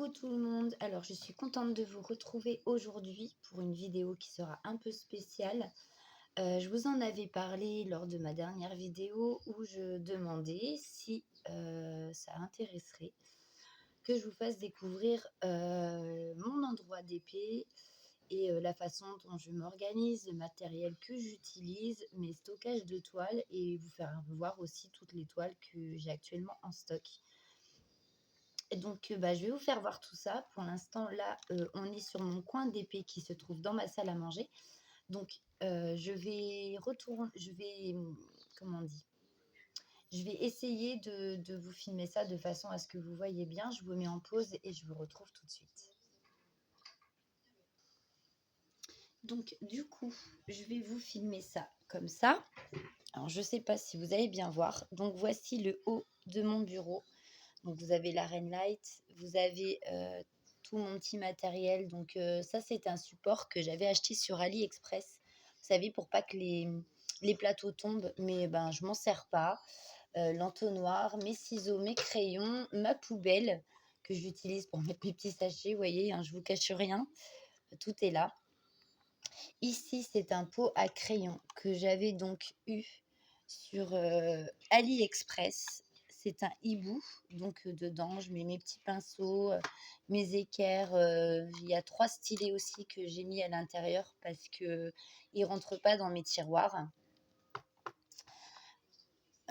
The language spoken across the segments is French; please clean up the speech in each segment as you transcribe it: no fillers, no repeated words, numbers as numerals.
Coucou tout le monde, alors je suis contente de vous retrouver aujourd'hui pour une vidéo qui sera un peu spéciale. Je vous en avais parlé lors de ma dernière vidéo où je demandais si ça intéresserait que je vous fasse découvrir mon endroit d'épée et la façon dont je m'organise, le matériel que j'utilise, mes stockages de toiles et vous faire voir aussi toutes les toiles que j'ai actuellement en stock. Et donc, je vais vous faire voir tout ça. Pour l'instant, là, on est sur mon coin d'épée qui se trouve dans ma salle à manger. Donc, comment on dit? Je vais essayer de vous filmer ça de façon à ce que vous voyez bien. Je vous mets en pause et je vous retrouve tout de suite. Donc, du coup, je vais vous filmer ça comme ça. Alors, je ne sais pas si vous allez bien voir. Donc, voici le haut de mon bureau. Donc, vous avez la Rainlight, vous avez tout mon petit matériel. Donc, ça, c'est un support que j'avais acheté sur AliExpress. Vous savez, pour pas que les plateaux tombent, mais je m'en sers pas. L'entonnoir, mes ciseaux, mes crayons, ma poubelle que j'utilise pour mettre mes petits sachets. Vous voyez, hein, je vous cache rien. Tout est là. Ici, c'est un pot à crayon que j'avais donc eu sur AliExpress. C'est un hibou, donc dedans, je mets mes petits pinceaux, mes équerres. Il y a 3 stylets aussi que j'ai mis à l'intérieur parce qu'ils ne rentrent pas dans mes tiroirs.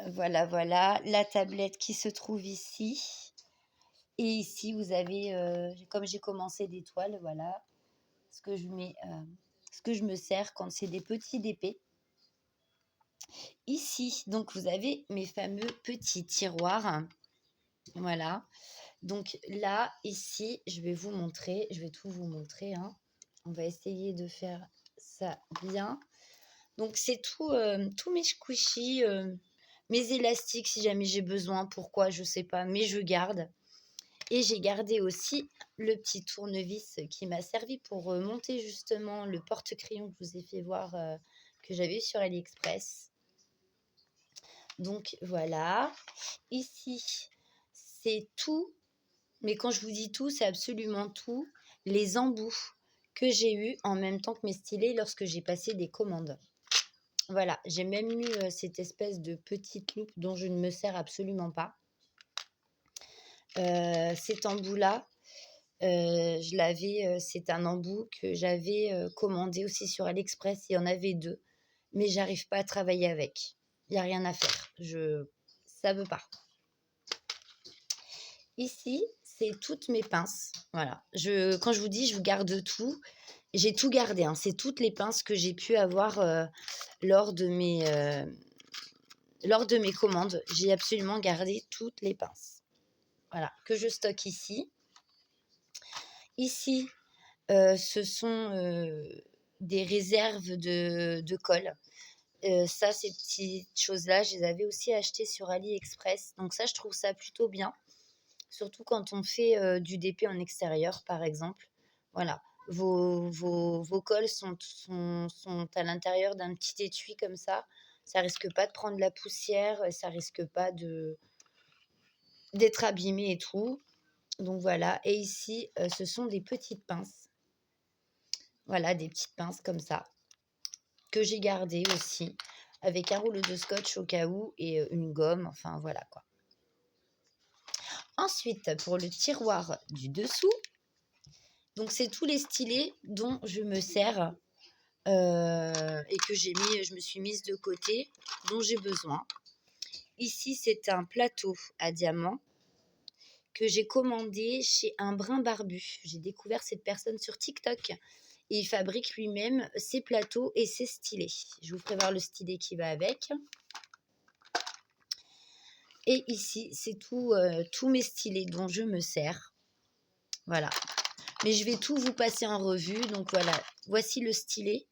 Voilà, voilà, la tablette qui se trouve ici. Et ici, vous avez, comme j'ai commencé des toiles, voilà, ce que je mets, ce que je me sers quand c'est des petits dépêts. Ici, donc vous avez mes fameux petits tiroirs. Voilà. Donc là, ici, je vais vous montrer. Je vais tout vous montrer, hein. On va essayer de faire ça bien. Donc c'est tous mes squishies, mes élastiques si jamais j'ai besoin. Pourquoi, je sais pas, mais je garde. Et j'ai gardé aussi le petit tournevis qui m'a servi pour monter justement le porte-crayon que je vous ai fait voir, que j'avais sur AliExpress. Donc voilà, ici c'est tout, mais quand je vous dis tout, c'est absolument tout, les embouts que j'ai eus en même temps que mes stylets lorsque j'ai passé des commandes. Voilà, j'ai même eu cette espèce de petite loupe dont je ne me sers absolument pas. Cet embout-là, c'est un embout que j'avais commandé aussi sur AliExpress, il y en avait 2, mais j'arrive pas à travailler avec. Il n'y a rien à faire, ça veut pas. Ici, c'est toutes mes pinces. Voilà. Quand je vous dis, je vous garde tout. J'ai tout gardé, hein. C'est toutes les pinces que j'ai pu avoir lors de mes commandes. J'ai absolument gardé toutes les pinces. Voilà, que je stocke ici. Ici, ce sont des réserves de colle. Ça, ces petites choses-là, je les avais aussi achetées sur AliExpress. Donc ça, je trouve ça plutôt bien. Surtout quand on fait du DP en extérieur, par exemple. Voilà, vos colles sont à l'intérieur d'un petit étui comme ça. Ça risque pas de prendre la poussière, ça risque pas d'être abîmé et tout. Donc voilà, et ici, ce sont des petites pinces. Voilà, des petites pinces comme ça, que j'ai gardées aussi, avec un rouleau de scotch au cas où et une gomme, enfin voilà quoi. Ensuite, pour le tiroir du dessous, donc c'est tous les stylets dont je me sers et que je me suis mise de côté, dont j'ai besoin. Ici, c'est un plateau à diamant que j'ai commandé chez un brin barbu. J'ai découvert cette personne sur TikTok et il fabrique lui-même ses plateaux et ses stylets. Je vous ferai voir le stylet qui va avec. Et ici, c'est tous mes stylets dont je me sers. Voilà. Mais je vais tout vous passer en revue. Donc voilà, voici le stylet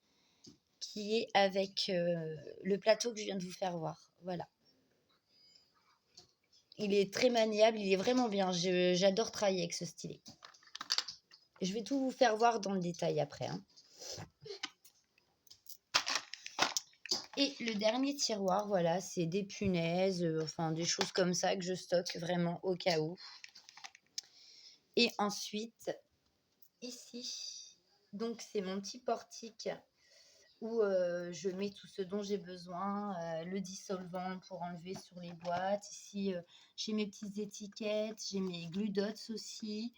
qui est avec le plateau que je viens de vous faire voir. Voilà. Il est très maniable, il est vraiment bien. J'adore travailler avec ce stylet. Je vais tout vous faire voir dans le détail après, hein. Et le dernier tiroir, voilà, c'est des punaises, enfin des choses comme ça que je stocke vraiment au cas où. Et ensuite, ici, donc c'est mon petit portique où je mets tout ce dont j'ai besoin, le dissolvant pour enlever sur les boîtes. Ici, j'ai mes petites étiquettes, j'ai mes glue dots aussi,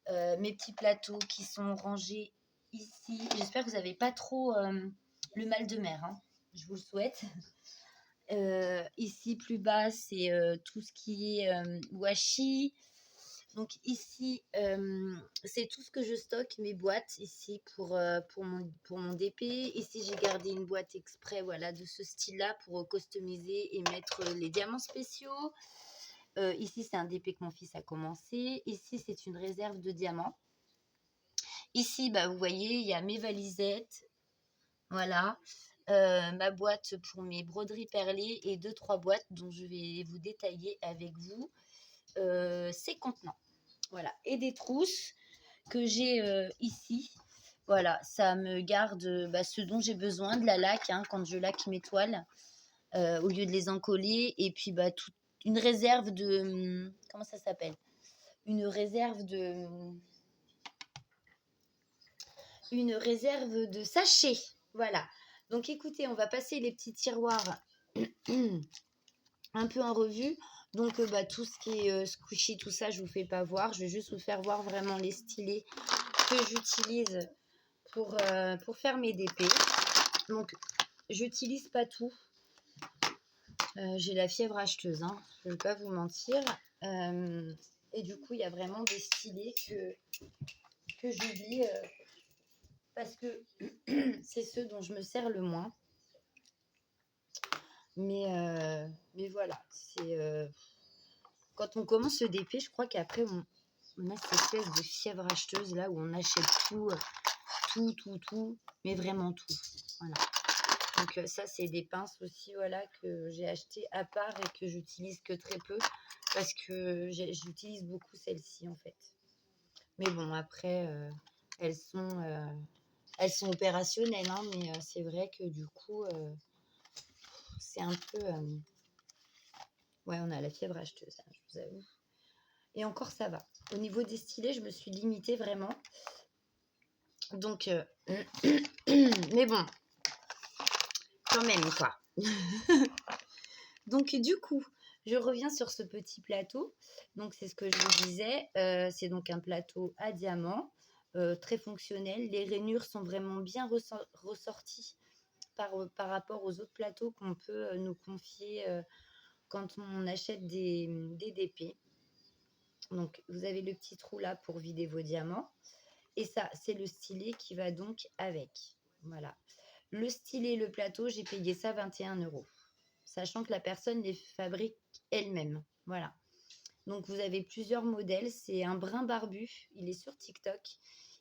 mes petits plateaux qui sont rangés ici. J'espère que vous n'avez pas trop le mal de mer, hein. Je vous le souhaite. Ici, plus bas, c'est tout ce qui est washi. Donc ici, c'est tout ce que je stocke, mes boîtes ici pour mon DP. Ici, j'ai gardé une boîte exprès, voilà, de ce style-là pour customiser et mettre les diamants spéciaux. Ici, c'est un DP que mon fils a commencé. Ici, c'est une réserve de diamants. Ici, bah, vous voyez, il y a mes valisettes, voilà. Ma boîte pour mes broderies perlées et 2-3 boîtes dont je vais vous détailler avec vous ces contenants. Voilà, et des trousses que j'ai ici. Voilà, ça me garde ce dont j'ai besoin, de la laque, hein, quand je laque mes toiles, au lieu de les encoller. Et puis, une réserve de... Comment ça s'appelle? Une réserve de... Une réserve de sachets. Voilà. Donc, écoutez, on va passer les petits tiroirs un peu en revue. Donc, tout ce qui est squishy, tout ça, je ne vous fais pas voir. Je vais juste vous faire voir vraiment les stylés que j'utilise pour faire mes DP. Donc, j'utilise pas tout. J'ai la fièvre acheteuse, hein, je ne vais pas vous mentir. Et du coup, il y a vraiment des stylés que j'oublie parce que c'est ceux dont je me sers le moins. Mais voilà, c'est quand on commence le DP, je crois qu'après, on a cette espèce de fièvre acheteuse là où on achète tout, mais vraiment tout. Voilà. Donc ça, c'est des pinces aussi, voilà, que j'ai acheté à part et que j'utilise que très peu parce que j'utilise beaucoup celles-ci en fait. Mais bon, après, elles sont opérationnelles, hein, mais c'est vrai que du coup, c'est un peu... Ouais, on a la fièvre acheteuse, hein, je vous avoue. Et encore, ça va. Au niveau des stylés, je me suis limitée vraiment. Donc, mais bon, quand même, quoi. Donc, du coup, je reviens sur ce petit plateau. Donc, c'est ce que je vous disais. C'est donc un plateau à diamant, très fonctionnel. Les rainures sont vraiment bien ressorties par rapport aux autres plateaux qu'on peut nous confier quand on achète des DP. Donc, vous avez le petit trou là pour vider vos diamants. Et ça, c'est le stylet qui va donc avec. Voilà. Le stylet, le plateau, j'ai payé ça 21 €. Sachant que la personne les fabrique elle-même. Voilà. Donc, vous avez plusieurs modèles. C'est un brin barbu. Il est sur TikTok.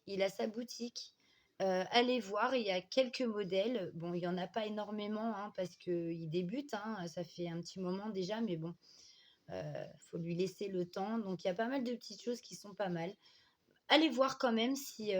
Il a sa boutique. Allez voir, il y a quelques modèles. Bon, il n'y en a pas énormément hein, parce qu'il débute. Hein, ça fait un petit moment déjà, mais bon, faut lui laisser le temps. Donc, il y a pas mal de petites choses qui sont pas mal. Allez voir quand même si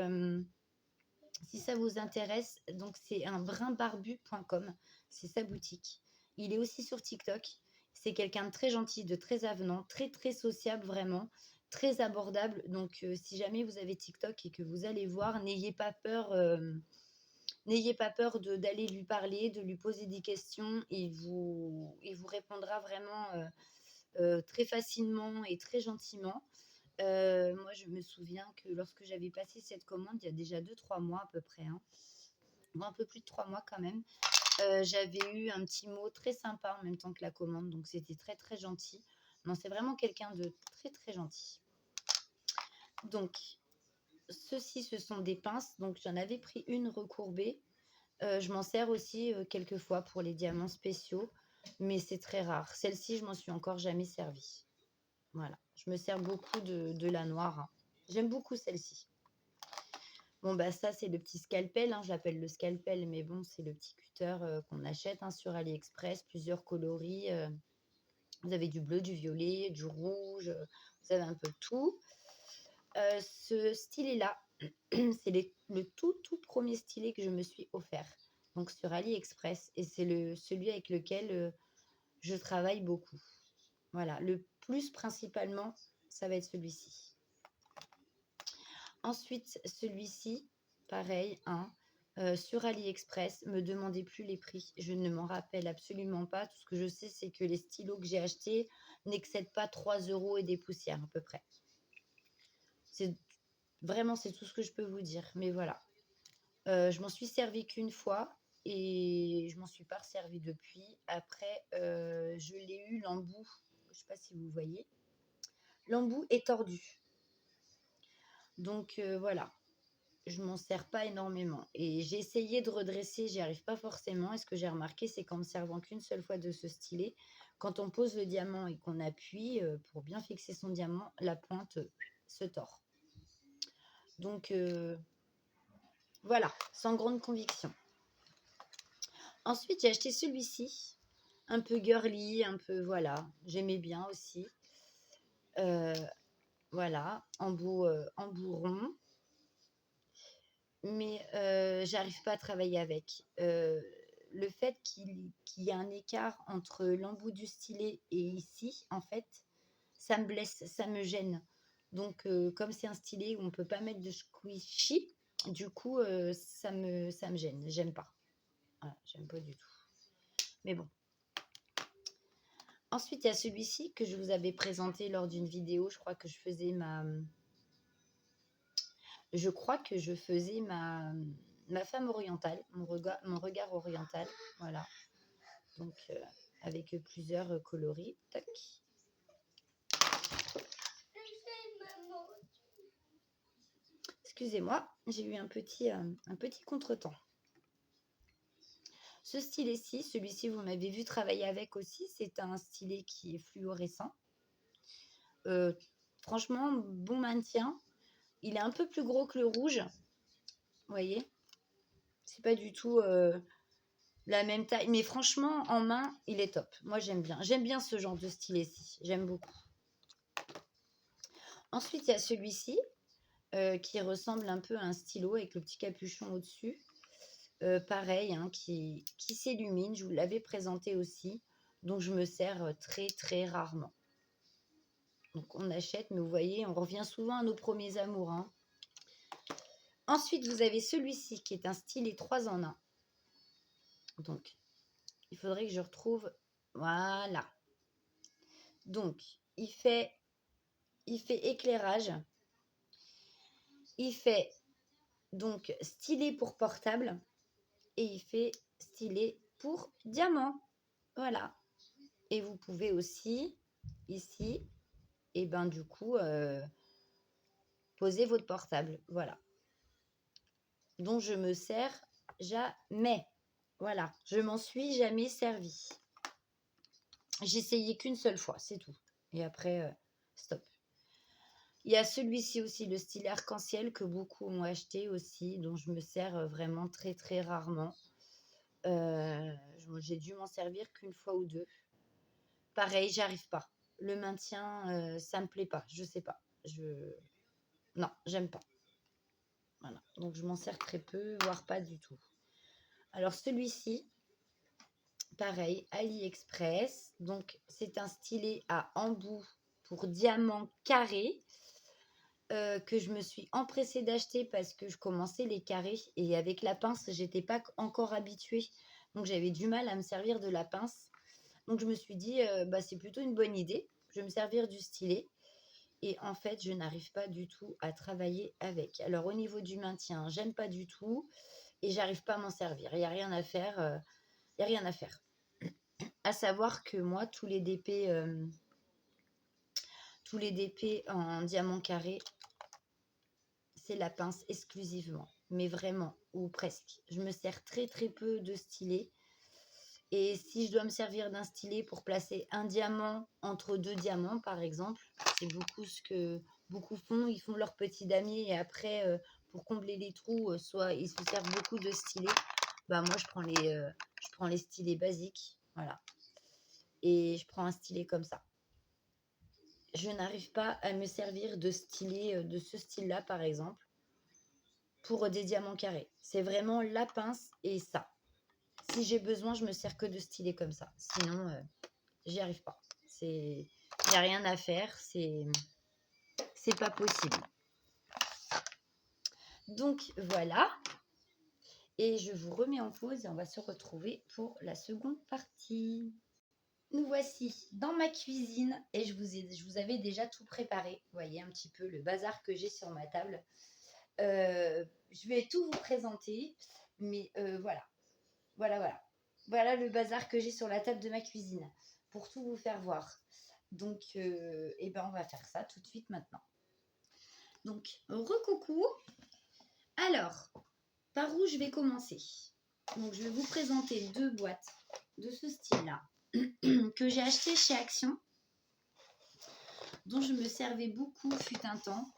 ça vous intéresse. Donc, c'est un brinbarbu.com. C'est sa boutique. Il est aussi sur TikTok. C'est quelqu'un de très gentil, de très avenant, très, très sociable, vraiment. Très abordable. Donc, si jamais vous avez TikTok et que vous allez voir, n'ayez pas peur d'aller lui parler, de lui poser des questions. Il vous répondra vraiment très facilement et très gentiment. Moi, je me souviens que lorsque j'avais passé cette commande, il y a déjà 2-3 mois à peu près, hein, ou un peu plus de 3 mois quand même, j'avais eu un petit mot très sympa en même temps que la commande, donc c'était très très gentil. Non, c'est vraiment quelqu'un de très très gentil. Donc, ceci, ce sont des pinces. Donc, j'en avais pris une recourbée. Je m'en sers aussi quelquefois pour les diamants spéciaux, mais c'est très rare. Celle-ci, je m'en suis encore jamais servie. Voilà, je me sers beaucoup de la noire, hein. J'aime beaucoup celle-ci. Bon, ça, c'est le petit scalpel, hein. Je l'appelle le scalpel, mais bon, c'est le petit cutter qu'on achète hein, sur AliExpress, plusieurs coloris. Vous avez du bleu, du violet, du rouge, vous avez un peu tout. Ce stylet-là, c'est le tout premier stylet que je me suis offert, donc sur AliExpress, et c'est celui avec lequel je travaille beaucoup. Voilà, le plus principalement, ça va être celui-ci. Ensuite, celui-ci, pareil, hein, sur AliExpress, me demandez plus les prix. Je ne m'en rappelle absolument pas. Tout ce que je sais, c'est que les stylos que j'ai achetés n'excèdent pas 3 € et des poussières à peu près. C'est vraiment, c'est tout ce que je peux vous dire. Mais voilà. Je m'en suis servi qu'une fois et je m'en suis pas resservie depuis. Après, je l'ai eu l'embout, je sais pas si vous voyez, l'embout est tordu. Donc voilà, je m'en sers pas énormément et j'ai essayé de redresser, j'y arrive pas forcément et ce que j'ai remarqué, c'est qu'en me servant qu'une seule fois de ce stylet, quand on pose le diamant et qu'on appuie, pour bien fixer son diamant, la pointe, se tord. Donc voilà, sans grande conviction. Ensuite, j'ai acheté celui-ci, un peu girly, un peu, voilà, j'aimais bien aussi. Voilà, embout rond, mais j'arrive pas à travailler avec. Le fait qu'il y ait un écart entre l'embout du stylet et ici, en fait, ça me blesse, ça me gêne. Donc, comme c'est un stylet où on peut pas mettre de squishy, du coup, ça me gêne, j'aime pas. Voilà, j'aime pas du tout. Mais bon. Ensuite, il y a celui-ci que je vous avais présenté lors d'une vidéo. Je crois que je faisais ma femme orientale, mon regard oriental. Voilà. Donc, avec plusieurs coloris. Tac. Excusez-moi, j'ai eu un petit contretemps. Ce stylet-ci, celui-ci, vous m'avez vu travailler avec aussi. C'est un stylet qui est fluorescent. Franchement, bon maintien. Il est un peu plus gros que le rouge. Vous voyez, c'est pas du tout la même taille. Mais franchement, en main, il est top. Moi, j'aime bien. J'aime bien ce genre de stylet-ci. J'aime beaucoup. Ensuite, il y a celui-ci qui ressemble un peu à un stylo avec le petit capuchon au-dessus. Pareil, hein, qui s'illumine. Je vous l'avais présenté aussi. Donc, je me sers très, très rarement. Donc, on achète, mais vous voyez, on revient souvent à nos premiers amours. Hein. Ensuite, vous avez celui-ci qui est un stylet 3 en 1. Donc, il faudrait que je retrouve... Voilà. Donc, il fait éclairage. Il fait donc stylet pour portable. Et il fait stylet pour diamant. Voilà. Et vous pouvez aussi, ici, et ben du coup, poser votre portable. Voilà. Donc, je me sers jamais. Voilà. Je m'en suis jamais servi. J'ai essayé qu'une seule fois, c'est tout. Et après, stop. Il y a celui-ci aussi, le stylet arc-en-ciel, que beaucoup ont acheté aussi, dont je me sers vraiment très, très rarement. J'ai dû m'en servir qu'une fois ou deux. Pareil, j'arrive pas. Le maintien, ça me plaît pas. Je sais pas. Non, j'aime pas. Voilà. Donc, je m'en sers très peu, voire pas du tout. Alors, celui-ci, pareil, AliExpress. Donc, c'est un stylet à embout pour diamant carré que je me suis empressée d'acheter parce que je commençais les carrés et avec la pince, j'étais pas encore habituée. Donc, j'avais du mal à me servir de la pince. Donc, je me suis dit, bah, c'est plutôt une bonne idée. Je vais me servir du stylet. Et en fait, je n'arrive pas du tout à travailler avec. Alors, au niveau du maintien, j'aime pas du tout et j'arrive pas à m'en servir. Il n'y a rien à faire. Il n'y a rien à faire. À savoir que moi, tous les DP en diamant carré, c'est la pince exclusivement. Mais vraiment, ou presque. Je me sers très très peu de stylet. Et si je dois me servir d'un stylet pour placer un diamant entre deux diamants, par exemple, c'est beaucoup ce que beaucoup font. Ils font leur petit damier et après, pour combler les trous, soit ils se servent beaucoup de stylets. Bah, moi, je prends les stylets basiques. Voilà. Et je prends un stylet comme ça. Je n'arrive pas à me servir de stylet, de ce style-là, par exemple, pour des diamants carrés. C'est vraiment la pince et ça. Si j'ai besoin, je me sers que de stylet comme ça. Sinon, j'y arrive pas. Il n'y a rien à faire. C'est pas possible. Donc voilà, et je vous remets en pause et on va se retrouver pour la seconde partie. Nous voici dans ma cuisine et je vous avais déjà tout préparé. Vous voyez un petit peu le bazar que j'ai sur ma table. Je vais tout vous présenter, mais voilà. Voilà le bazar que j'ai sur la table de ma cuisine pour tout vous faire voir. Donc, eh ben, on va faire ça tout de suite maintenant. Donc, recoucou. Alors, par où je vais commencer? Donc, je vais vous présenter 2 boîtes de ce style-là que j'ai acheté chez Action, dont je me servais beaucoup fut un temps.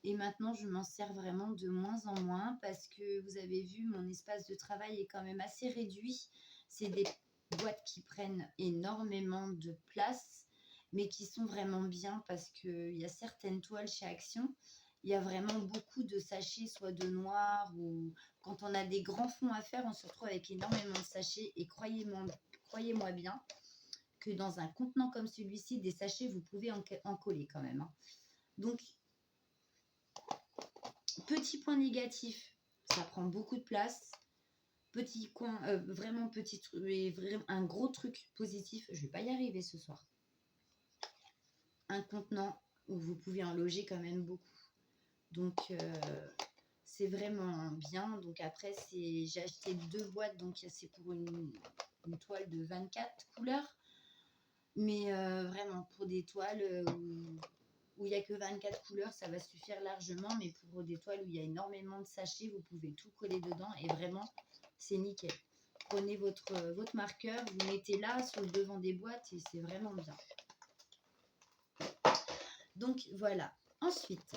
Et maintenant, je m'en sers vraiment de moins en moins parce que vous avez vu, mon espace de travail est quand même assez réduit. C'est des boîtes qui prennent énormément de place, mais qui sont vraiment bien parce qu'il y a certaines toiles chez Action. Il y a vraiment beaucoup de sachets, soit de noir ou quand on a des grands fonds à faire, on se retrouve avec énormément de sachets. Et croyez-moi bien que dans un contenant comme celui-ci, des sachets, vous pouvez en coller quand même. Donc, petit point négatif, ça prend beaucoup de place. Petit coin, vraiment petit truc, et vraiment un gros truc positif, je vais pas y arriver ce soir. Un contenant où vous pouvez en loger quand même beaucoup. Donc, c'est vraiment bien. Donc après, j'ai acheté 2 boîtes, donc c'est pour une toile de 24 couleurs. Mais vraiment, pour des toiles où il n'y a que 24 couleurs, ça va suffire largement. Mais pour des toiles où il y a énormément de sachets, vous pouvez tout coller dedans. Et vraiment, c'est nickel. Prenez votre marqueur, vous mettez là sur le devant des boîtes et c'est vraiment bien. Donc voilà. Ensuite,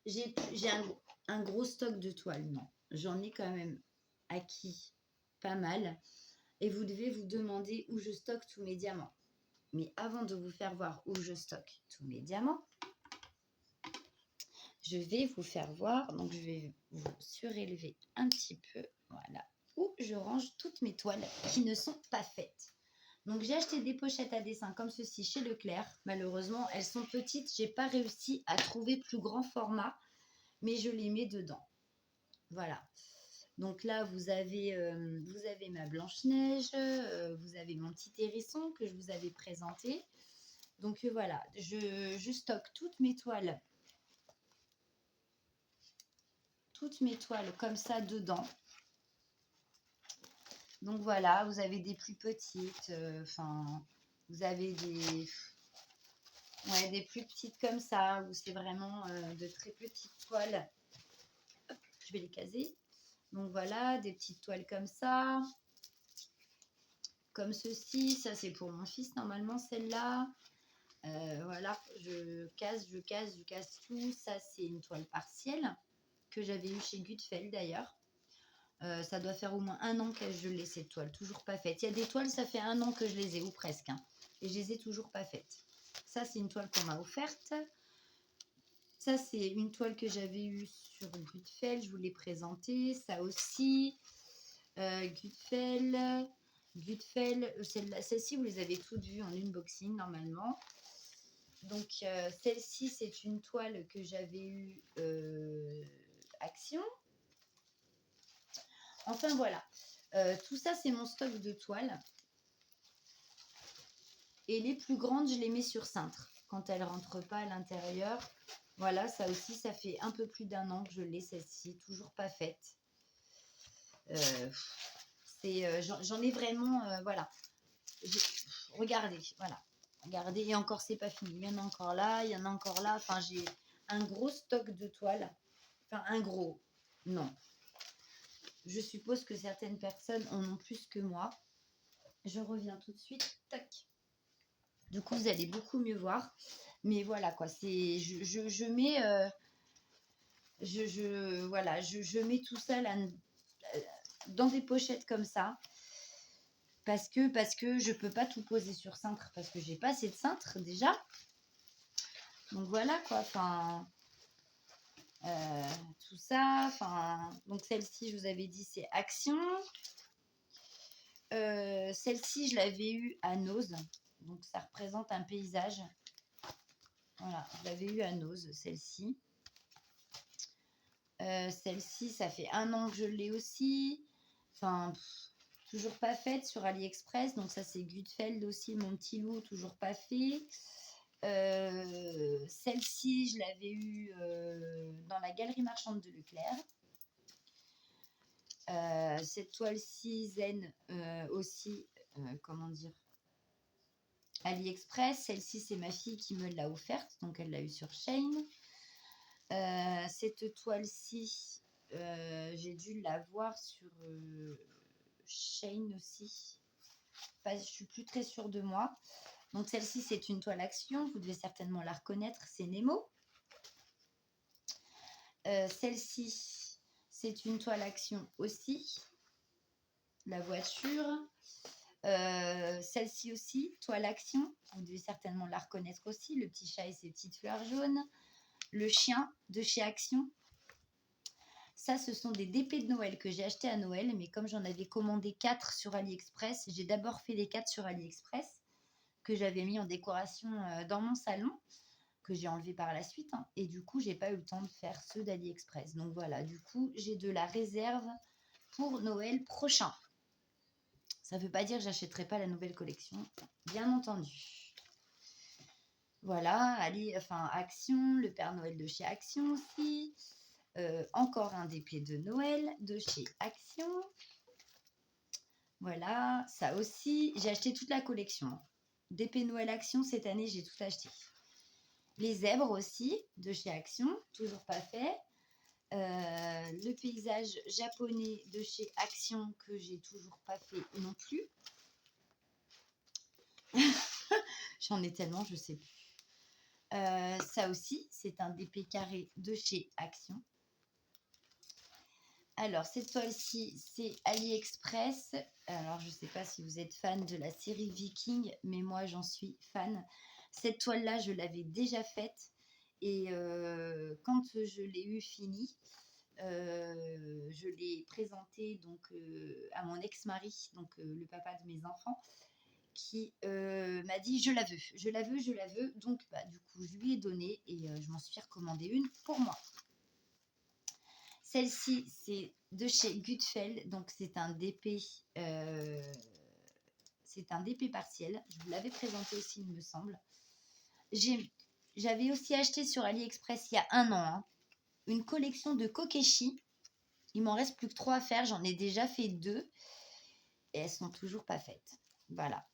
j'ai un gros stock de toiles. Non, j'en ai quand même acquis pas mal. Et vous devez vous demander où je stocke tous mes diamants. Mais avant de vous faire voir où je stocke tous mes diamants, je vais vous faire voir, donc je vais vous surélever un petit peu, voilà, où je range toutes mes toiles qui ne sont pas faites. Donc j'ai acheté des pochettes à dessin comme ceci chez Leclerc. Malheureusement, elles sont petites, j'ai pas réussi à trouver plus grand format, mais je les mets dedans. Voilà. Donc là, vous avez ma Blanche-Neige, vous avez mon petit hérisson que je vous avais présenté. Donc voilà, je stocke toutes mes toiles comme ça dedans. Donc voilà, vous avez des plus petites, vous avez des plus petites comme ça, où c'est vraiment de très petites toiles. Hop, je vais les caser. Donc voilà, des petites toiles comme ça. Comme ceci, ça c'est pour mon fils normalement celle-là. Voilà, je casse tout. Ça c'est une toile partielle que j'avais eue chez Gutfeld d'ailleurs. Ça doit faire au moins 1 an que je l'ai cette toile, toujours pas faite. Il y a des toiles, ça fait 1 an que je les ai, ou presque. Et je les ai toujours pas faites. Ça c'est une toile qu'on m'a offerte. Ça c'est une toile que j'avais eue sur Gutfeld, je vous l'ai présentée. Ça aussi, Gutfeld, celle-ci vous les avez toutes vues en unboxing normalement. Donc celle-ci c'est une toile que j'avais eue Action. Enfin voilà, tout ça c'est mon stock de toiles. Et les plus grandes je les mets sur cintre quand elles ne rentrent pas à l'intérieur. Voilà, ça aussi ça fait un peu plus d'1 an que je l'ai, celle-ci, toujours pas faite. J'en ai vraiment, voilà. Regardez, voilà. Regardez, et encore c'est pas fini. Il y en a encore là, il y en a encore là. Enfin, j'ai un gros stock de toiles. Enfin, un gros, non. Je suppose que certaines personnes en ont plus que moi. Je reviens tout de suite. Tac. Du coup, vous allez beaucoup mieux voir. Mais voilà, quoi. Je mets... je mets tout ça là, dans des pochettes comme ça. Parce que je peux pas tout poser sur cintre. Parce que j'ai pas assez de cintre déjà. Donc voilà, quoi. Enfin... tout ça, donc celle-ci je vous avais dit c'est Action, celle-ci je l'avais eue à Nose, donc ça représente un paysage, voilà, je l'avais eue à Nose celle-ci, Celle-ci, ça fait 1 an que je l'ai aussi. Enfin, toujours pas faite sur AliExpress. Donc ça, c'est Gutfeld aussi, mon petit loup, toujours pas fait. Celle-ci, je l'avais eue dans la galerie marchande de Leclerc. Cette toile-ci, Zen, aussi, comment dire, AliExpress. Celle-ci, c'est ma fille qui me l'a offerte, donc elle l'a eue sur Shein. Cette toile-ci, j'ai dû la voir sur Shein aussi. Enfin, je suis plus très sûre de moi. Donc celle-ci, c'est une toile action. Vous devez certainement la reconnaître, c'est Nemo. Celle-ci, c'est une toile action aussi. La voiture. Celle-ci aussi, toile action. Vous devez certainement la reconnaître aussi. Le petit chat et ses petites fleurs jaunes. Le chien de chez Action. Ça, ce sont des DP de Noël que j'ai acheté à Noël. Mais comme j'en avais commandé 4 sur AliExpress, j'ai d'abord fait les 4 sur AliExpress que j'avais mis en décoration dans mon salon, que j'ai enlevé par la suite. Hein. Et du coup, j'ai pas eu le temps de faire ceux d'AliExpress. Donc voilà, du coup, j'ai de la réserve pour Noël prochain. Ça ne veut pas dire que j'achèterai pas la nouvelle collection, bien entendu. Voilà, Action, le Père Noël de chez Action aussi. Encore un DP de Noël de chez Action. Voilà, ça aussi, j'ai acheté toute la collection. DP Noël Action, cette année, j'ai tout acheté. Les zèbres aussi, de chez Action, toujours pas fait. Le paysage japonais de chez Action, que j'ai toujours pas fait non plus. J'en ai tellement, je sais plus. Ça aussi, c'est un DP carré de chez Action. Alors, cette toile-ci, c'est AliExpress. Alors, je ne sais pas si vous êtes fan de la série Viking, mais moi, j'en suis fan. Cette toile-là, je l'avais déjà faite. Et quand je l'ai eu finie, je l'ai présentée donc, à mon ex-mari, donc le papa de mes enfants, qui m'a dit « je la veux, je la veux, je la veux ». Donc, du coup, je lui ai donné et je m'en suis recommandé une pour moi. Celle-ci, c'est de chez Gutfeld, donc c'est un DP partiel. Je vous l'avais présenté aussi, il me semble. J'avais aussi acheté sur AliExpress il y a 1 an une collection de Kokeshi. Il m'en reste plus que 3 à faire, j'en ai déjà fait 2 et elles sont toujours pas faites. Voilà.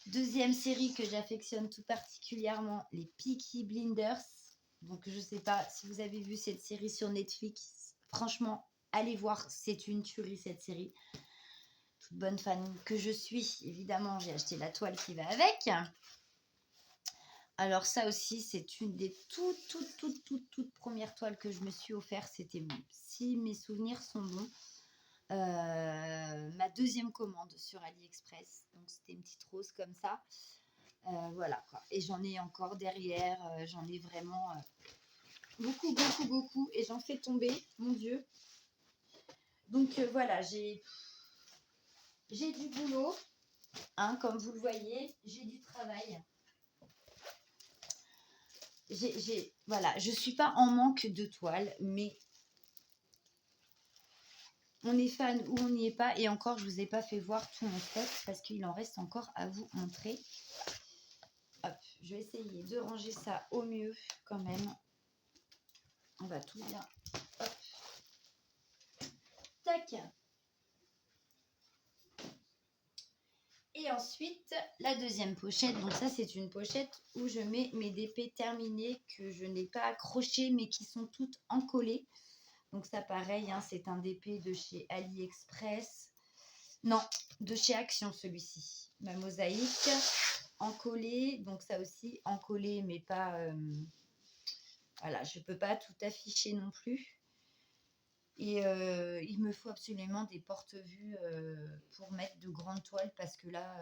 Deuxième série que j'affectionne tout particulièrement, les Peaky Blinders. Donc, je ne sais pas si vous avez vu cette série sur Netflix. Franchement, allez voir, c'est une tuerie cette série. Toute bonne fan que je suis, évidemment, j'ai acheté la toile qui va avec. Alors ça aussi, c'est une des toutes premières toiles que je me suis offert. C'était, si mes souvenirs sont bons, ma deuxième commande sur AliExpress. Donc c'était une petite rose comme ça. Voilà quoi. Et j'en ai encore derrière, j'en ai vraiment beaucoup et j'en fais tomber, mon Dieu. Donc voilà, j'ai du boulot, hein, comme vous le voyez, j'ai du travail. Voilà, je suis pas en manque de toiles, mais on est fan ou on n'y est pas. Et encore, je vous ai pas fait voir tout mon stock parce qu'il en reste encore à vous montrer. Hop, je vais essayer de ranger ça au mieux quand même. On va tout bien. Hop. Tac. Et ensuite, la deuxième pochette. Donc ça, c'est une pochette où je mets mes DP terminés que je n'ai pas accrochés, mais qui sont toutes encollées. Donc ça, pareil, hein, c'est un DP de chez AliExpress. Non, de chez Action, celui-ci. Ma mosaïque encollée. Donc ça aussi, encollé, mais pas... voilà, je ne peux pas tout afficher non plus. Et il me faut absolument des porte-vues pour mettre de grandes toiles parce que là,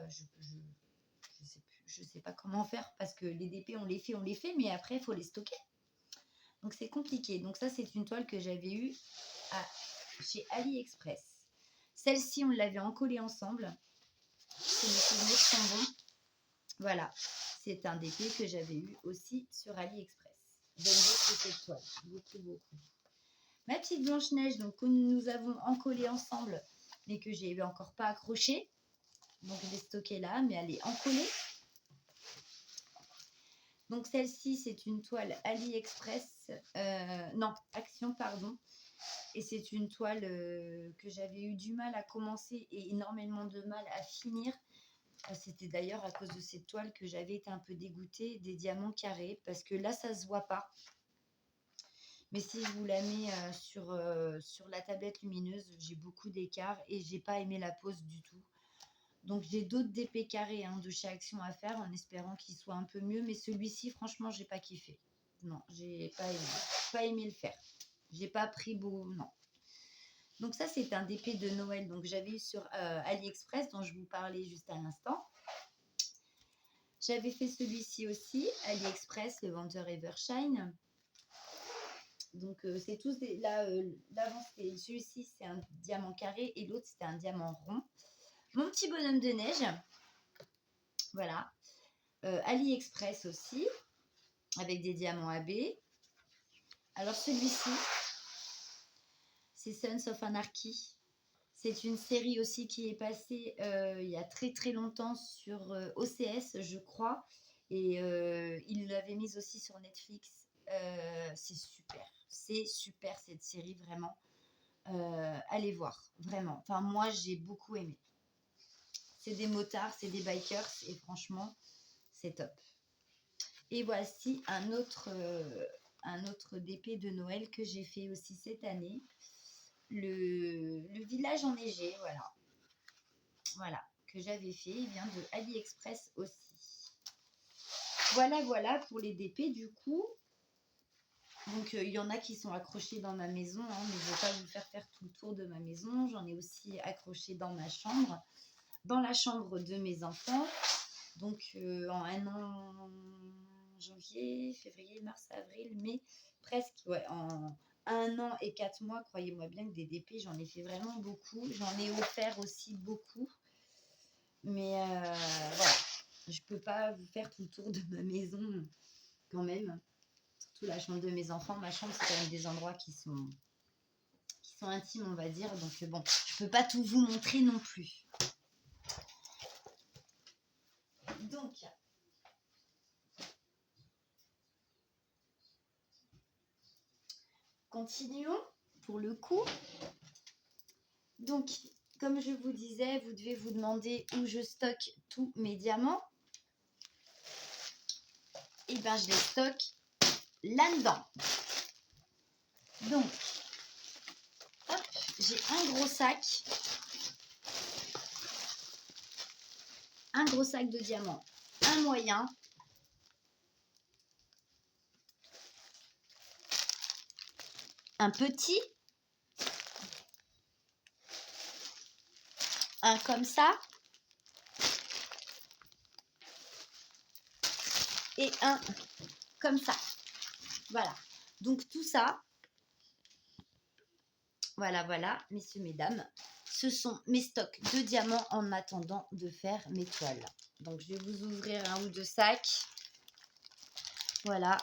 je sais pas comment faire parce que les DP, on les fait, mais après, il faut les stocker. Donc, c'est compliqué. Donc, ça, c'est une toile que j'avais eue chez AliExpress. Celle-ci, on l'avait encollée ensemble. Si mes souvenirs sont bons. Voilà, c'est un DP que j'avais eu aussi sur AliExpress. J'aime beaucoup cette toile, beaucoup, beaucoup. Ma petite Blanche-Neige, donc que nous avons encollée ensemble, mais que j'ai encore pas accrochée. Donc je l'ai stockée là, mais elle est encollée. Donc celle-ci, c'est une toile AliExpress, non, Action, pardon. Et c'est une toile que j'avais eu du mal à commencer et énormément de mal à finir. C'était d'ailleurs à cause de cette toile que j'avais été un peu dégoûtée des diamants carrés, parce que là, ça se voit pas. Mais si je vous la mets sur la tablette lumineuse, j'ai beaucoup d'écart et j'ai pas aimé la pose du tout. Donc j'ai d'autres DP carrés de chez Action à faire en espérant qu'il soit un peu mieux. Mais celui-ci, franchement, j'ai pas kiffé. Non, j'ai pas aimé le faire. J'ai pas pris beau, non. Donc ça, c'est un DP de Noël. Donc j'avais eu sur AliExpress dont je vous parlais juste à l'instant. J'avais fait celui-ci aussi, AliExpress, le Wonder Evershine. Donc c'est tous des... Là, l'avant, celui-ci, c'est un diamant carré et l'autre, c'était un diamant rond. Mon petit bonhomme de neige. Voilà. AliExpress aussi, avec des diamants AB. Alors celui-ci, c'est Sons of Anarchy. C'est une série aussi qui est passée il y a très très longtemps sur OCS, je crois. Et il l'avait mise aussi sur Netflix. C'est super cette série, vraiment. Allez voir, vraiment. Enfin, moi, j'ai beaucoup aimé. C'est des motards, c'est des bikers et franchement, c'est top. Et voici un autre DP de Noël que j'ai fait aussi cette année. Le village enneigé, voilà. Voilà, que j'avais fait. Il vient de AliExpress aussi. Voilà pour les DP du coup. Donc, il y en a qui sont accrochés dans ma maison, mais je ne vais pas vous faire tout le tour de ma maison. J'en ai aussi accroché dans ma chambre, dans la chambre de mes enfants. Donc, en un an, janvier, février, mars, avril, mai, presque, ouais, en 1 an et 4 mois, croyez-moi bien que des DP, j'en ai fait vraiment beaucoup. J'en ai offert aussi beaucoup. Mais voilà, je peux pas vous faire tout le tour de ma maison quand même. Surtout la chambre de mes enfants. Ma chambre, c'est quand même des endroits qui sont intimes, on va dire. Donc bon, je peux pas tout vous montrer non plus. Donc, continuons pour le coup. Donc, comme je vous disais, vous devez vous demander où je stocke tous mes diamants. Et bien, je les stocke là-dedans. Donc, hop, j'ai un gros sac de diamants, un moyen, un petit, un comme ça et un comme ça. Voilà. Donc tout ça, voilà, messieurs, mesdames, ce sont mes stocks de diamants en attendant de faire mes toiles. Donc je vais vous ouvrir un ou deux sacs. Voilà.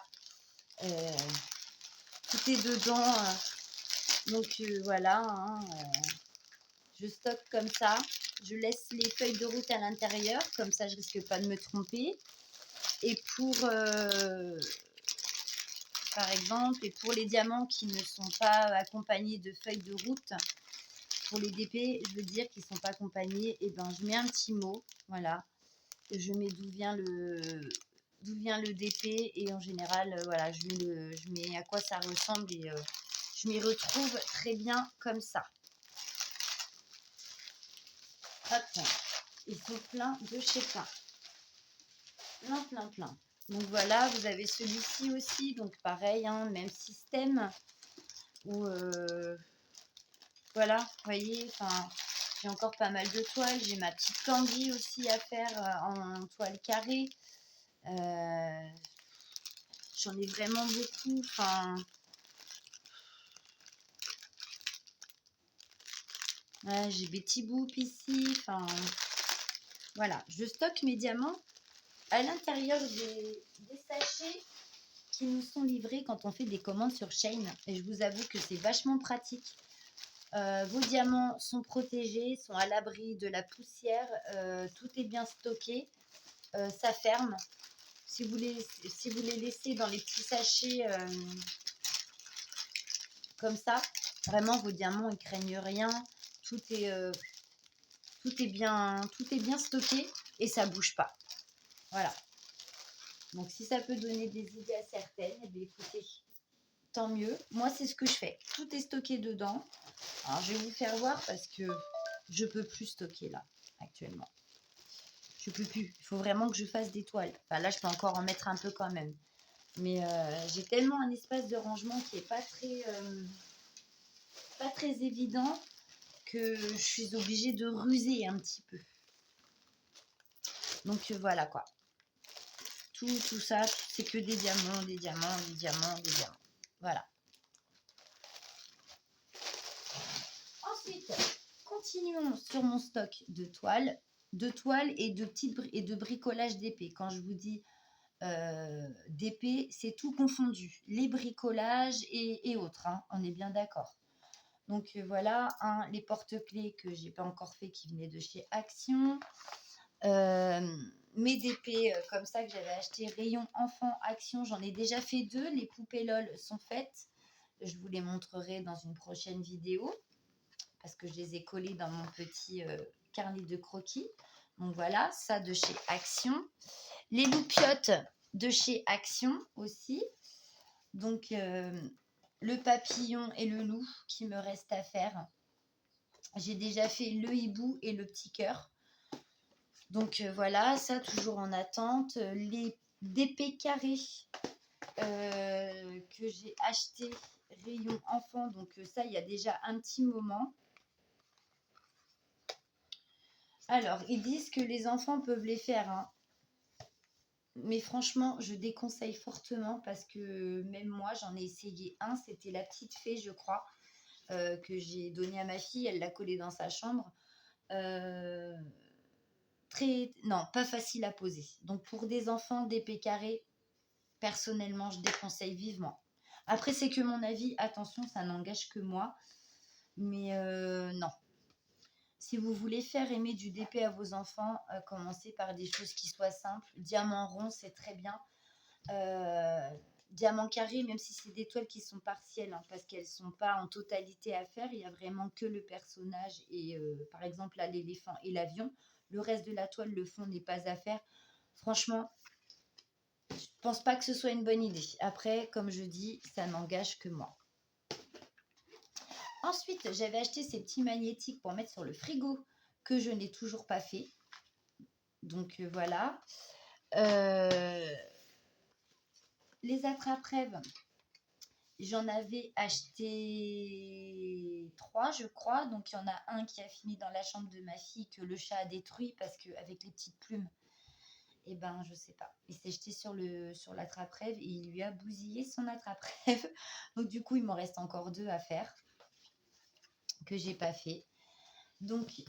Tout est dedans. Donc voilà. Je stocke comme ça. Je laisse les feuilles de route à l'intérieur. Comme ça, je risque pas de me tromper. Et par exemple, et pour les diamants qui ne sont pas accompagnés de feuilles de route, pour les DP, je veux dire qu'ils ne sont pas accompagnés, et ben je mets un petit mot, voilà, je mets d'où vient le DP, et en général, voilà, je mets à quoi ça ressemble, et je m'y retrouve très bien comme ça. Hop, ils sont pleins de chez plein. Plein. Donc voilà, vous avez celui-ci aussi, donc pareil, même système. Où, voilà, vous voyez, enfin, j'ai encore pas mal de toiles. J'ai ma petite candy aussi à faire en toile carrée. J'en ai vraiment beaucoup. Enfin, ouais, j'ai Betty Boop ici. Enfin, voilà, je stocke mes diamants à l'intérieur des sachets qui nous sont livrés quand on fait des commandes sur Shein. Et je vous avoue que c'est vachement pratique. Vos diamants sont protégés, sont à l'abri de la poussière. Tout est bien stocké. Ça ferme. Si vous les laissez dans les petits sachets comme ça, vraiment vos diamants ils craignent rien. Tout est bien stocké et ça bouge pas. Voilà. Donc si ça peut donner des idées à certaines, eh bien, écoutez, tant mieux. Moi c'est ce que je fais. Tout est stocké dedans. Alors je vais vous faire voir parce que je peux plus stocker là actuellement. Je peux plus. Il faut vraiment que je fasse des toiles. Enfin là je peux encore en mettre un peu quand même. Mais j'ai tellement un espace de rangement qui est pas très évident que je suis obligée de ruser un petit peu. Donc voilà quoi. Tout ça, c'est que des diamants, des diamants, des diamants, des diamants. Voilà. Ensuite, continuons sur mon stock de toiles et de bricolage d'épées. Quand je vous dis d'épées, c'est tout confondu. Les bricolages et autres, hein, on est bien d'accord. Donc voilà, les porte-clés que j'ai pas encore fait qui venaient de chez Action. Mes épées comme ça que j'avais acheté rayon enfant Action, j'en ai déjà fait 2. Les poupées LOL sont faites. Je vous les montrerai dans une prochaine vidéo parce que je les ai collées dans mon petit carnet de croquis. Donc voilà, ça de chez Action. Les loupiottes de chez Action aussi. Donc le papillon et le loup qui me reste à faire. J'ai déjà fait le hibou et le petit cœur. Donc voilà, ça toujours en attente. Les DP carrés que j'ai acheté rayon enfant, donc ça il y a déjà un petit moment. Alors ils disent que les enfants peuvent les faire, hein. Mais franchement je déconseille fortement parce que même moi j'en ai essayé un, c'était la petite fée je crois, que j'ai donné à ma fille, elle l'a collé dans sa chambre. Non, pas facile à poser. Donc pour des enfants d'épée carrée, personnellement, je déconseille vivement. Après, c'est que mon avis, attention, ça n'engage que moi. Mais non. Si vous voulez faire aimer du DP à vos enfants, commencez par des choses qui soient simples. Diamant rond, c'est très bien. Diamant carré, même si c'est des toiles qui sont partielles, hein, parce qu'elles ne sont pas en totalité à faire. Il n'y a vraiment que le personnage et par exemple là, l'éléphant et l'avion. Le reste de la toile, le fond n'est pas à faire. Franchement, je ne pense pas que ce soit une bonne idée. Après, comme je dis, ça n'engage que moi. Ensuite, j'avais acheté ces petits magnétiques pour mettre sur le frigo que je n'ai toujours pas fait. Donc voilà. Les attrape-rêves, j'en avais acheté 3, je crois. Donc il y en a un qui a fini dans la chambre de ma fille que le chat a détruit parce qu'avec les petites plumes, eh ben, je sais pas. Il s'est jeté sur l'attrape-rêve et il lui a bousillé son attrape-rêve. Donc, du coup, il m'en reste encore 2 à faire que j'ai pas fait. Donc, il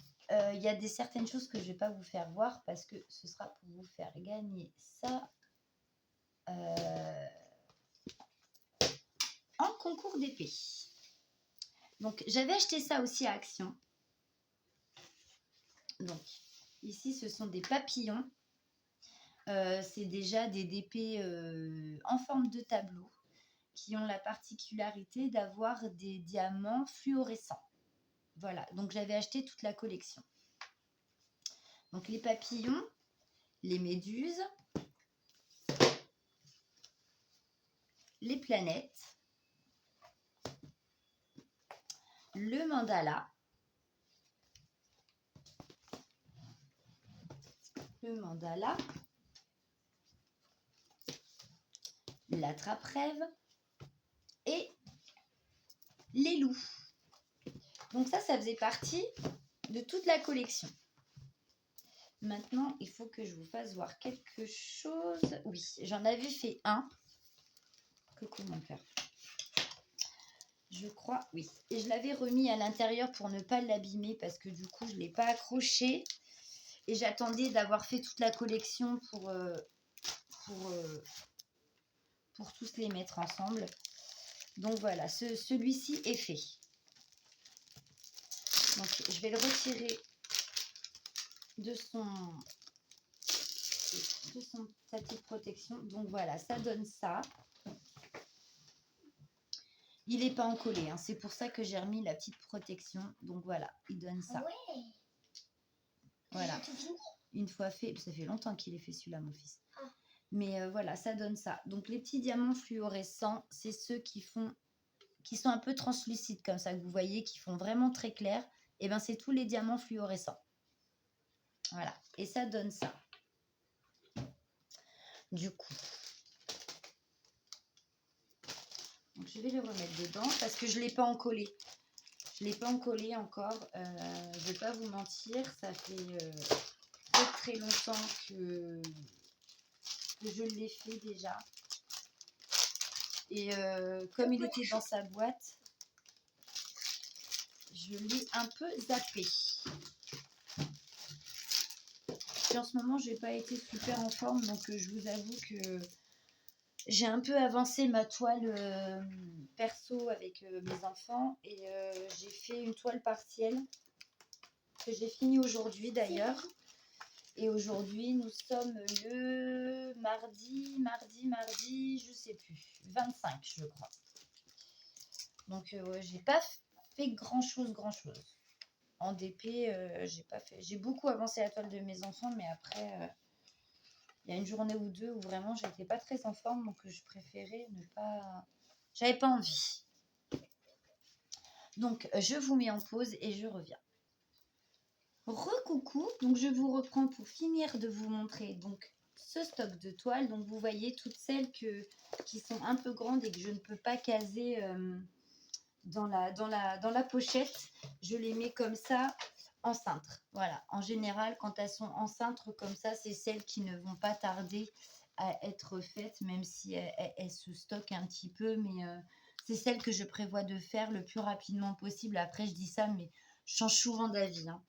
y a certaines choses que je vais pas vous faire voir parce que ce sera pour vous faire gagner ça en concours d'épée. Donc, j'avais acheté ça aussi à Action. Donc, ici, ce sont des papillons. C'est déjà des DP en forme de tableau qui ont la particularité d'avoir des diamants fluorescents. Voilà, donc j'avais acheté toute la collection. Donc les papillons, les méduses, les planètes, le mandala, l'attrape-rêve et les loups. Donc ça faisait partie de toute la collection. Maintenant, il faut que je vous fasse voir quelque chose. Oui, j'en avais fait un. Coucou mon cœur. Je crois, oui. Et je l'avais remis à l'intérieur pour ne pas l'abîmer parce que du coup, je ne l'ai pas accroché. Et j'attendais d'avoir fait toute la collection pour pour tous les mettre ensemble. Donc voilà, celui-ci est fait. Donc je vais le retirer de sa petite protection. Donc voilà, ça donne ça. Il n'est pas encollé, hein. C'est pour ça que j'ai remis la petite protection. Donc voilà, il donne ça. Ouais. Voilà. Une fois fait, ça fait longtemps qu'il est fait celui-là, mon fils. Ah. Mais voilà, ça donne ça. Donc les petits diamants fluorescents, c'est ceux qui sont un peu translucides comme ça, que vous voyez, qui font vraiment très clair. Et ben c'est tous les diamants fluorescents. Voilà, et ça donne ça. Du coup, donc je vais le remettre dedans parce que je ne l'ai pas encollé. Je ne l'ai pas encollé encore. Je ne vais pas vous mentir, ça fait très longtemps que je l'ai fait déjà. Et comme il était dans sa boîte, je l'ai un peu zappé. Puis en ce moment, je n'ai pas été super en forme, donc je vous avoue que j'ai un peu avancé ma toile perso avec mes enfants et j'ai fait une toile partielle que j'ai finie aujourd'hui d'ailleurs. Et aujourd'hui, nous sommes le mardi, je sais plus, 25 je crois. Donc ouais, j'ai pas fait grand chose. En DP, j'ai pas fait. J'ai beaucoup avancé la toile de mes enfants, mais après, il y a une journée ou deux où vraiment j'étais pas très en forme, donc je préférais ne pas. J'avais pas envie. Donc je vous mets en pause et je reviens. Recoucou, donc je vous reprends pour finir de vous montrer donc ce stock de toiles. Donc vous voyez toutes celles qui sont un peu grandes et que je ne peux pas caser dans la pochette. Je les mets comme ça en cintre. Voilà, en général quand elles sont en cintre comme ça, c'est celles qui ne vont pas tarder à être faites, même si elles se stockent un petit peu, mais c'est celles que je prévois de faire le plus rapidement possible. Après je dis ça, mais je change souvent d'avis, hein.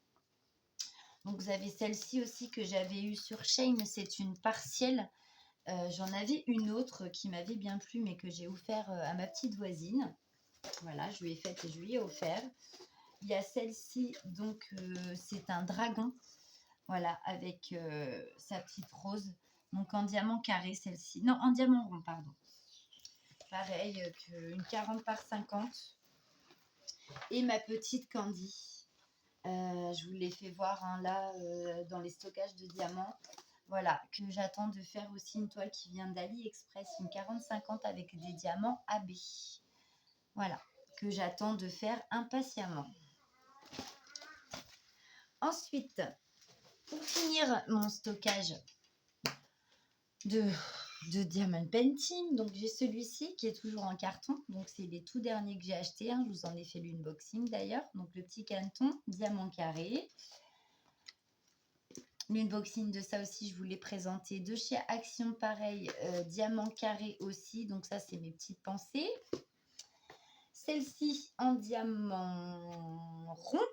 Donc vous avez celle-ci aussi que j'avais eue sur Shein, c'est une partielle. J'en avais une autre qui m'avait bien plu, mais que j'ai offert à ma petite voisine. Voilà, je lui ai faite et je lui ai offert. Il y a celle-ci, donc c'est un dragon, voilà, avec sa petite rose. Donc en diamant carré, celle-ci. Non, en diamant rond, pardon. Pareil qu'une 40 par 50. Et ma petite Candy. Je vous l'ai fait voir hein, là dans les stockages de diamants. Voilà, que j'attends de faire aussi une toile qui vient d'AliExpress, une 40-50 avec des diamants AB. Voilà, que j'attends de faire impatiemment. Ensuite, pour finir mon stockage de diamond painting, donc j'ai celui-ci qui est toujours en carton. Donc c'est les tout derniers que j'ai achetés. Hein. Je vous en ai fait l'unboxing d'ailleurs. Donc le petit canton, diamant carré. L'unboxing de ça aussi, je vous l'ai présenté de chez Action, pareil, diamant carré aussi. Donc ça, c'est mes petites pensées. Celle-ci en diamant rond,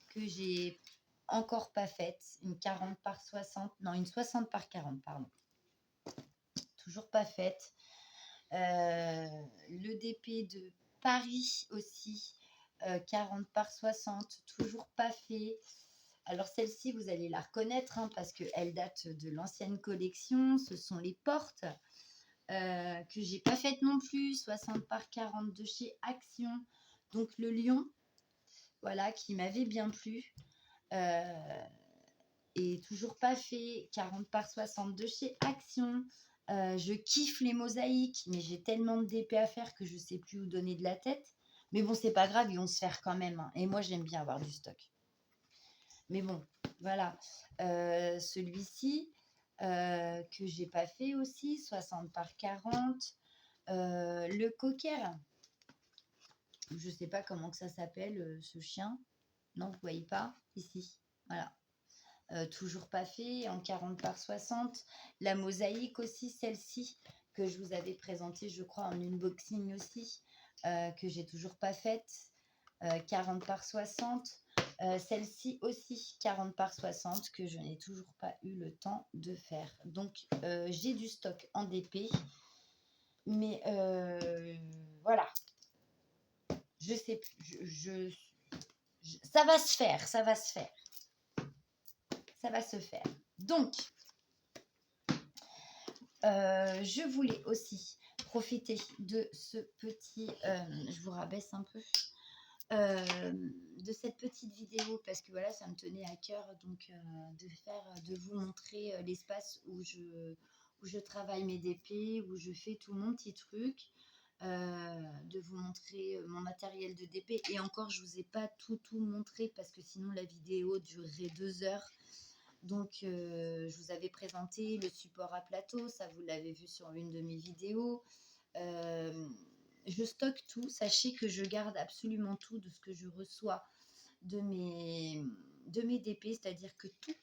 que j'ai encore pas faite. Une 40 par 60, non, une 60 par 40, pardon. Toujours pas faite. Le DP de Paris aussi, 40 par 60, toujours pas fait. Alors celle-ci, vous allez la reconnaître hein, parce qu'elle date de l'ancienne collection. Ce sont les portes que j'ai pas faites non plus. 60 par 40 de chez Action. Donc le lion, voilà, qui m'avait bien plu. Et toujours pas fait. 40 par 60 de chez Action. Je kiffe les mosaïques, mais j'ai tellement de DP à faire que je ne sais plus où donner de la tête. Mais bon, c'est pas grave, ils vont se faire quand même. Hein. Et moi, j'aime bien avoir du stock. Mais bon, voilà. Celui-ci, que j'ai pas fait aussi, 60 par 40. Le cocker. Je sais pas comment que ça s'appelle, ce chien. Non, vous voyez pas ici. Voilà. Toujours pas fait, en 40 par 60. La mosaïque aussi, celle-ci, que je vous avais présentée, je crois, en unboxing aussi, que j'ai toujours pas faite. 40 par 60. Celle-ci aussi, 40 par 60, que je n'ai toujours pas eu le temps de faire. Donc, j'ai du stock en DP. Mais voilà, je sais plus. Ça va se faire, ça va se faire. Ça va se faire. Donc, je voulais aussi profiter de ce petit... je vous rabaisse un peu. De cette petite vidéo parce que voilà, ça me tenait à cœur donc de vous montrer l'espace où je travaille mes DP, où je fais tout mon petit truc, de vous montrer mon matériel de DP. Et encore, je vous ai pas tout montré parce que sinon la vidéo durerait 2 heures. Donc je vous avais présenté le support à plateau, ça vous l'avez vu sur une de mes vidéos. Je stocke tout. Sachez que je garde absolument tout de ce que je reçois de mes DP, c'est-à-dire que tous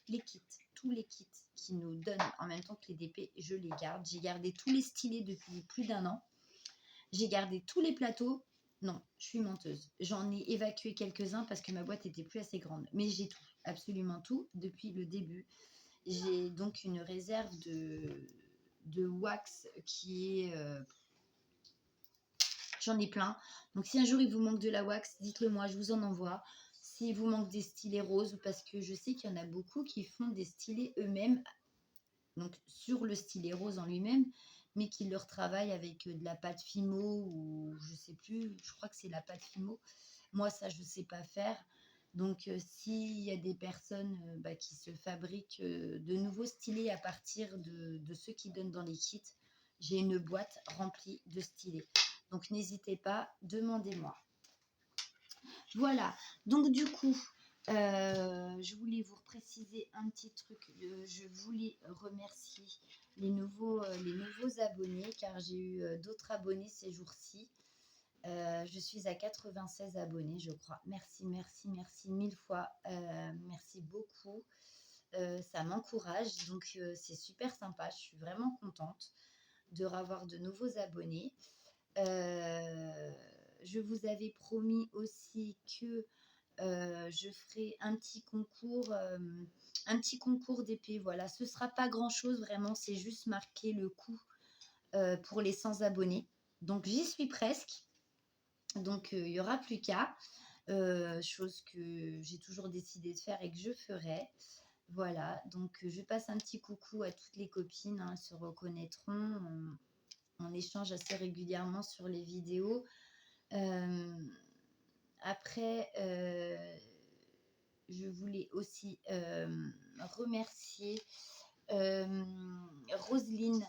les kits qui nous donnent en même temps que les DP, je les garde. J'ai gardé tous les stylés depuis plus d'1 an. J'ai gardé tous les plateaux. Non, je suis menteuse. J'en ai évacué quelques-uns parce que ma boîte était plus assez grande. Mais j'ai tout, absolument tout, depuis le début. J'ai donc une réserve de wax qui est... j'en ai plein. Donc si un jour il vous manque de la wax, dites-le moi, je vous en envoie. S'il vous manque des stylés roses, parce que je sais qu'il y en a beaucoup qui font des stylés eux-mêmes, donc sur le stylet rose en lui-même, mais qui le retravaillent avec de la pâte Fimo ou je sais plus, je crois que c'est la pâte Fimo. Moi ça je ne sais pas faire. Donc s'il y a des personnes qui se fabriquent de nouveaux stylés à partir de ceux qui donnent dans les kits, j'ai une boîte remplie de stylés. Donc n'hésitez pas, demandez-moi. Voilà, donc du coup, je voulais vous préciser un petit truc. Je voulais remercier les nouveaux abonnés car j'ai eu d'autres abonnés ces jours-ci. Je suis à 96 abonnés, je crois. Merci, merci, merci 1000 fois. Merci beaucoup. Ça m'encourage, donc c'est super sympa. Je suis vraiment contente de revoir de nouveaux abonnés. Je vous avais promis aussi que je ferai un petit concours d'épée. Voilà, ce sera pas grand chose vraiment, c'est juste marquer le coup pour les 100 abonnés. Donc j'y suis presque. Donc il y aura plus qu'à, chose que j'ai toujours décidé de faire et que je ferai. Voilà, donc je passe un petit coucou à toutes les copines, hein, elles se reconnaîtront. On échange assez régulièrement sur les vidéos. Après, je voulais aussi remercier Roselyne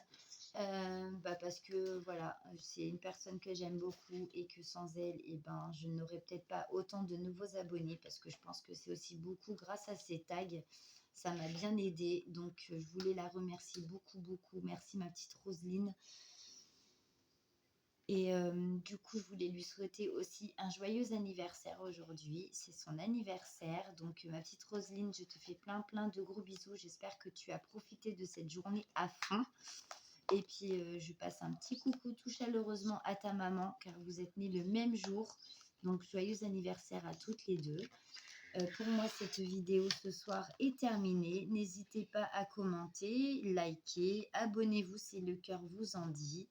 parce que voilà, c'est une personne que j'aime beaucoup et que sans elle, eh ben, je n'aurais peut-être pas autant de nouveaux abonnés parce que je pense que c'est aussi beaucoup grâce à ces tags. Ça m'a bien aidé, donc je voulais la remercier beaucoup, beaucoup. Merci ma petite Roselyne. Et du coup, je voulais lui souhaiter aussi un joyeux anniversaire aujourd'hui. C'est son anniversaire. Donc, ma petite Roselyne, je te fais plein, plein de gros bisous. J'espère que tu as profité de cette journée à fond. Et puis, je passe un petit coucou tout chaleureusement à ta maman, car vous êtes nés le même jour. Donc, joyeux anniversaire à toutes les deux. Pour moi, cette vidéo ce soir est terminée. N'hésitez pas à commenter, liker, abonnez-vous si le cœur vous en dit.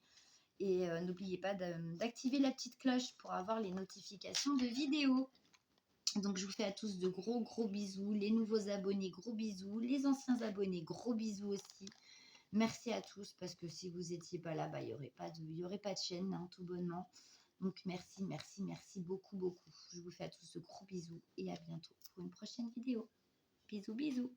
Et n'oubliez pas d'activer la petite cloche pour avoir les notifications de vidéos. Donc, je vous fais à tous de gros, gros bisous. Les nouveaux abonnés, gros bisous. Les anciens abonnés, gros bisous aussi. Merci à tous parce que si vous n'étiez pas là, il n'y aurait pas de chaîne, hein, tout bonnement. Donc, merci, merci, merci beaucoup, beaucoup. Je vous fais à tous de gros bisous et à bientôt pour une prochaine vidéo. Bisous, bisous.